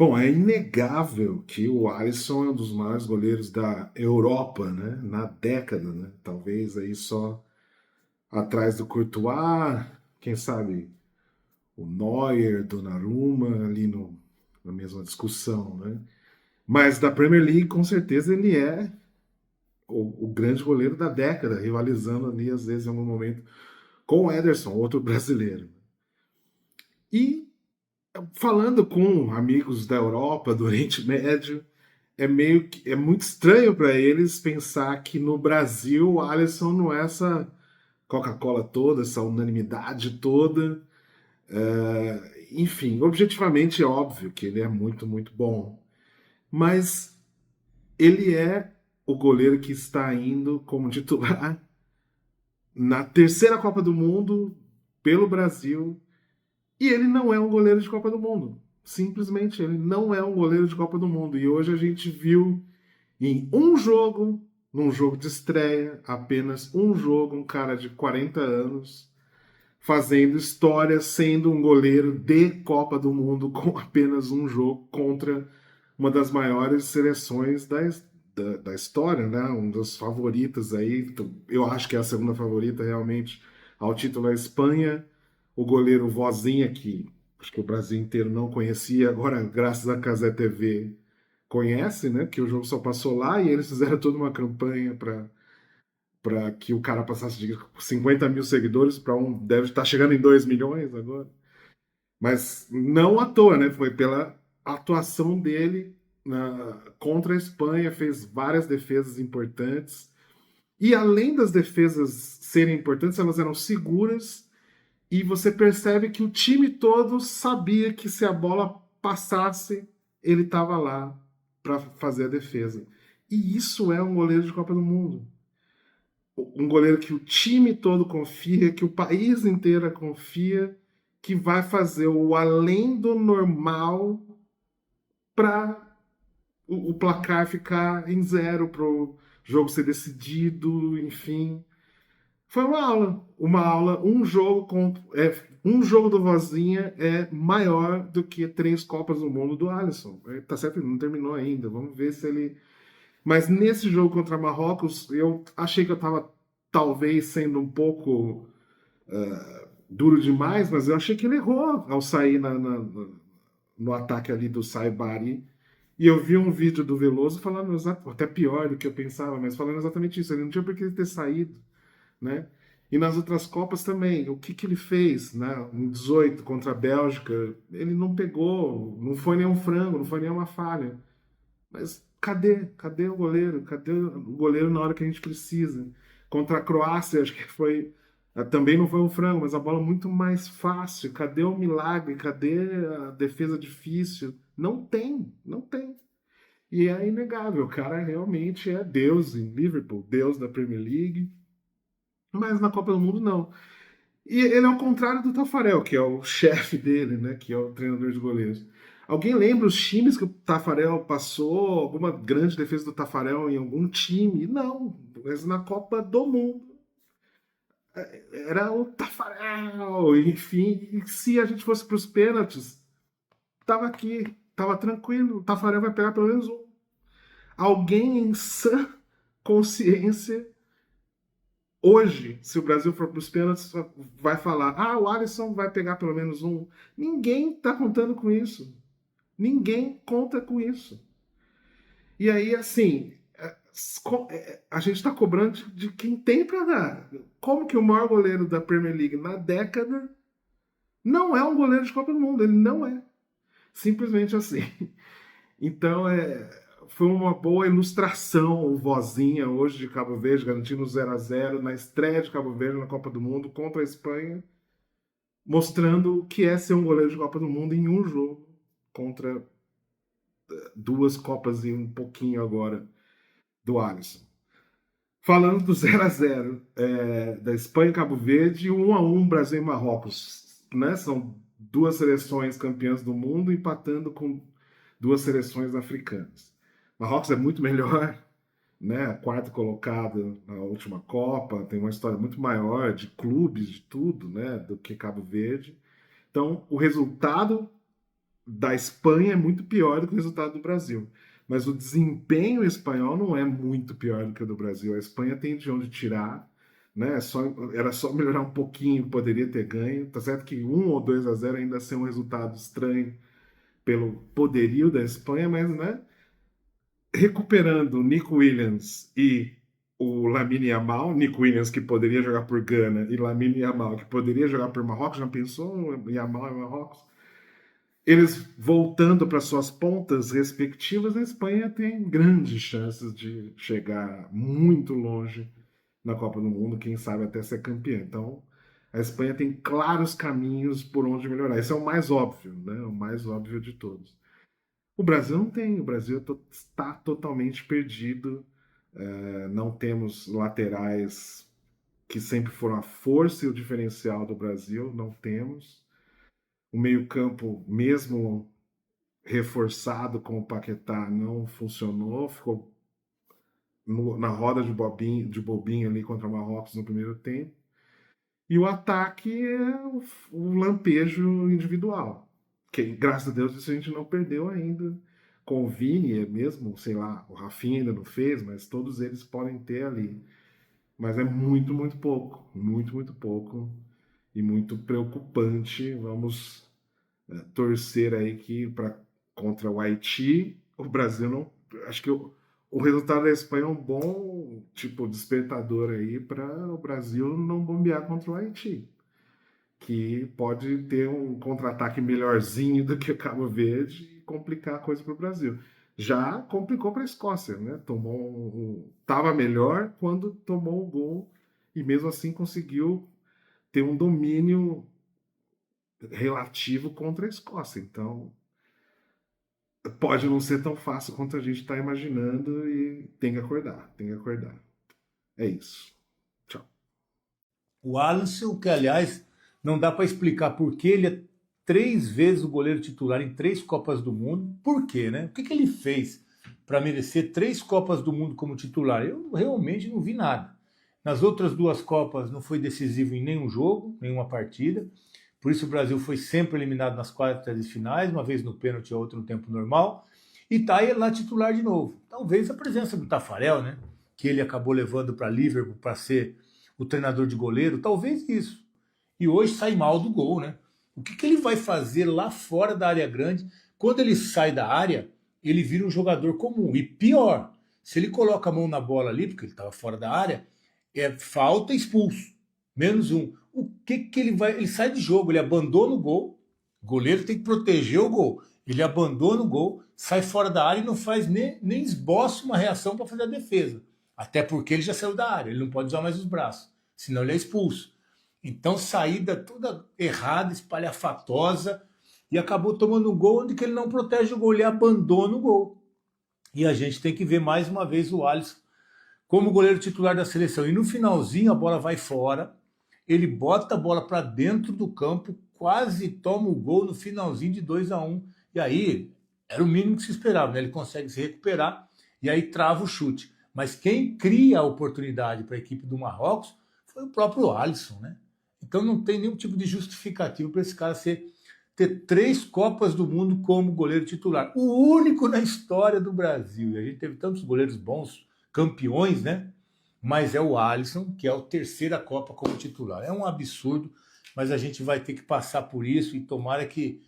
Bom, é inegável que o Alisson é um dos maiores goleiros da Europa, né? Na década, né? Talvez aí só atrás do Courtois, quem sabe o Neuer, Donnarumma, ali no, na mesma discussão, né? Mas da Premier League, com certeza, ele é o grande goleiro da década, rivalizando ali, às vezes, em algum momento, com o Ederson, outro brasileiro. E falando com amigos da Europa, do Oriente Médio, é muito estranho para eles pensar que no Brasil o Alisson não é essa Coca-Cola toda, essa unanimidade toda. Enfim, objetivamente é óbvio que ele é muito, muito bom. Mas ele é o goleiro que está indo como titular na terceira Copa do Mundo pelo Brasil. E ele não é um goleiro de Copa do Mundo. Simplesmente ele não é um goleiro de Copa do Mundo. E hoje a gente viu em um jogo, num jogo de estreia, apenas um jogo, um cara de 40 anos fazendo história, sendo um goleiro de Copa do Mundo com apenas um jogo contra uma das maiores seleções da história, né? Um dos favoritas aí, eu acho que é a segunda favorita realmente ao título da Espanha. O goleiro Vozinha, que acho que o Brasil inteiro não conhecia, agora, graças à Cazé TV, conhece, né? Que o jogo só passou lá e eles fizeram toda uma campanha para que o cara passasse de 50 mil seguidores para um. Deve estar chegando em 2 milhões agora. Mas não à toa, né? Foi pela atuação dele contra a Espanha, fez várias defesas importantes. E além das defesas serem importantes, elas eram seguras. E você percebe que o time todo sabia que se a bola passasse, ele estava lá para fazer a defesa. E isso é um goleiro de Copa do Mundo. Um goleiro que o time todo confia, que o país inteiro confia, que vai fazer o além do normal para o placar ficar em zero, para o jogo ser decidido, enfim. Foi uma aula, um jogo do Vozinha é maior do que 3 Copas do Mundo do Alisson. Tá certo, ele não terminou ainda. Vamos ver se ele. Mas nesse jogo contra Marrocos, eu achei que eu estava talvez sendo um pouco duro demais, mas eu achei que ele errou ao sair no ataque ali do Saibari. E eu vi um vídeo do Veloso falando até pior do que eu pensava, mas falando exatamente isso. Ele não tinha por que ter saído, né? E nas outras Copas também, o que ele fez, né? Em 18 contra a Bélgica, ele não pegou, não foi nenhum frango, não foi nenhuma falha. Mas cadê? Cadê o goleiro? Cadê o goleiro na hora que a gente precisa? Contra a Croácia, acho que foi. Também não foi um frango, mas a bola muito mais fácil. Cadê o milagre? Cadê a defesa difícil? Não tem, não tem. E é inegável, o cara realmente é Deus em Liverpool, Deus da Premier League, mas na Copa do Mundo não. E ele é o contrário do Tafarel, que é o chefe dele, né? Que é o treinador de goleiros. Alguém lembra os times que o Tafarel passou? Alguma grande defesa do Tafarel em algum time? Não, mas na Copa do Mundo era o Tafarel. Enfim, e se a gente fosse para os pênaltis, tava aqui, tava tranquilo. O Tafarel vai pegar pelo menos um. Alguém em sã consciência hoje, se o Brasil for para os pênaltis, vai falar: ah, o Alisson vai pegar pelo menos um. Ninguém está contando com isso. Ninguém conta com isso. E aí, assim, a gente está cobrando de quem tem para dar. Como que o maior goleiro da Premier League na década não é um goleiro de Copa do Mundo? Ele não é. Simplesmente assim. Então, foi uma boa ilustração o Vozinha hoje de Cabo Verde, garantindo 0-0 na estreia de Cabo Verde na Copa do Mundo contra a Espanha, mostrando o que é ser um goleiro de Copa do Mundo em um jogo contra 2 Copas e um pouquinho agora do Alisson. Falando do 0-0 da Espanha e Cabo Verde e 1-1 Brasil e Marrocos. Né? São duas seleções campeãs do mundo empatando com duas seleções africanas. Marrocos é muito melhor, né? Quarto colocado na última Copa, tem uma história muito maior de clubes, de tudo, né? Do que Cabo Verde. Então, o resultado da Espanha é muito pior do que o resultado do Brasil. Mas o desempenho espanhol não é muito pior do que o do Brasil. A Espanha tem de onde tirar, né? Era só melhorar um pouquinho, poderia ter ganho. Tá certo que 1 ou 2 a 0 ainda ser um resultado estranho pelo poderio da Espanha, mas né, recuperando o Nico Williams e o Lamine Yamal, Nico Williams que poderia jogar por Gana e Lamine Yamal que poderia jogar por Marrocos, já pensou Yamal e Marrocos? Eles voltando para suas pontas respectivas, a Espanha tem grandes chances de chegar muito longe na Copa do Mundo, quem sabe até ser campeã. Então, a Espanha tem claros caminhos por onde melhorar. Esse é o mais óbvio, né? O mais óbvio de todos. O Brasil não tem, o Brasil está totalmente perdido. Não temos laterais que sempre foram a força e o diferencial do Brasil, não temos. O meio-campo, mesmo reforçado com o Paquetá, não funcionou, ficou na roda de bobinho ali contra o Marrocos no primeiro tempo. E o ataque é o lampejo individual. Que, graças a Deus, isso a gente não perdeu ainda. Com o Vini é mesmo, sei lá, o Rafinha ainda não fez, mas todos eles podem ter ali. Mas é muito, muito pouco e muito preocupante. Vamos torcer aí que contra o Haiti, o Brasil não. Acho que o resultado da Espanha é um bom tipo despertador aí para o Brasil não bombear contra o Haiti, que pode ter um contra-ataque melhorzinho do que o Cabo Verde e complicar a coisa para o Brasil. Já complicou para a Escócia, né? Tava melhor quando tomou o gol e mesmo assim conseguiu ter um domínio relativo contra a Escócia. Então, pode não ser tão fácil quanto a gente está imaginando e tem que acordar, tem que acordar. É isso. Tchau. O Alisson, que aliás não dá para explicar por que ele é 3 vezes o goleiro titular em 3 Copas do Mundo. Por quê, né? O que ele fez para merecer 3 Copas do Mundo como titular? Eu realmente não vi nada. Nas outras 2 Copas não foi decisivo em nenhum jogo, nenhuma partida. Por isso o Brasil foi sempre eliminado nas quartas de finais, uma vez no pênalti e outra no tempo normal. E tá aí lá titular de novo. Talvez a presença do Tafarel, né? Que ele acabou levando para Liverpool para ser o treinador de goleiro, talvez isso. E hoje sai mal do gol, né? O que ele vai fazer lá fora da área grande? Quando ele sai da área, ele vira um jogador comum. E pior, se ele coloca a mão na bola ali, porque ele estava fora da área, é falta e expulso. -1. O que ele vai. Ele sai de jogo, ele abandona o gol. O goleiro tem que proteger o gol. Ele abandona o gol, sai fora da área e não faz nem esboça uma reação para fazer a defesa. Até porque ele já saiu da área, ele não pode usar mais os braços, senão ele é expulso. Então, saída toda errada, espalhafatosa, e acabou tomando um gol onde que ele não protege o gol, ele abandona o gol. E a gente tem que ver mais uma vez o Alisson como goleiro titular da seleção. E no finalzinho a bola vai fora, ele bota a bola para dentro do campo, quase toma o gol no finalzinho de 2-1. E aí, era o mínimo que se esperava, né? Ele consegue se recuperar e aí trava o chute. Mas quem cria a oportunidade para a equipe do Marrocos foi o próprio Alisson, né? Então não tem nenhum tipo de justificativo para esse cara ter 3 Copas do Mundo como goleiro titular. O único na história do Brasil. E a gente teve tantos goleiros bons, campeões, né? Mas é o Alisson, que é a terceira Copa como titular. É um absurdo, mas a gente vai ter que passar por isso e tomara que,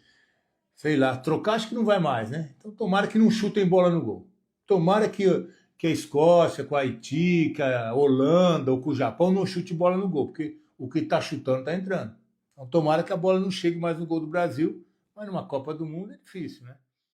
sei lá, trocar acho que não vai mais, né? Então tomara que não chutem bola no gol. Tomara que a Escócia, com a Haiti, que a Holanda ou com o Japão não chute bola no gol, porque o que está chutando está entrando. Então tomara que a bola não chegue mais no gol do Brasil, mas numa Copa do Mundo é difícil, né?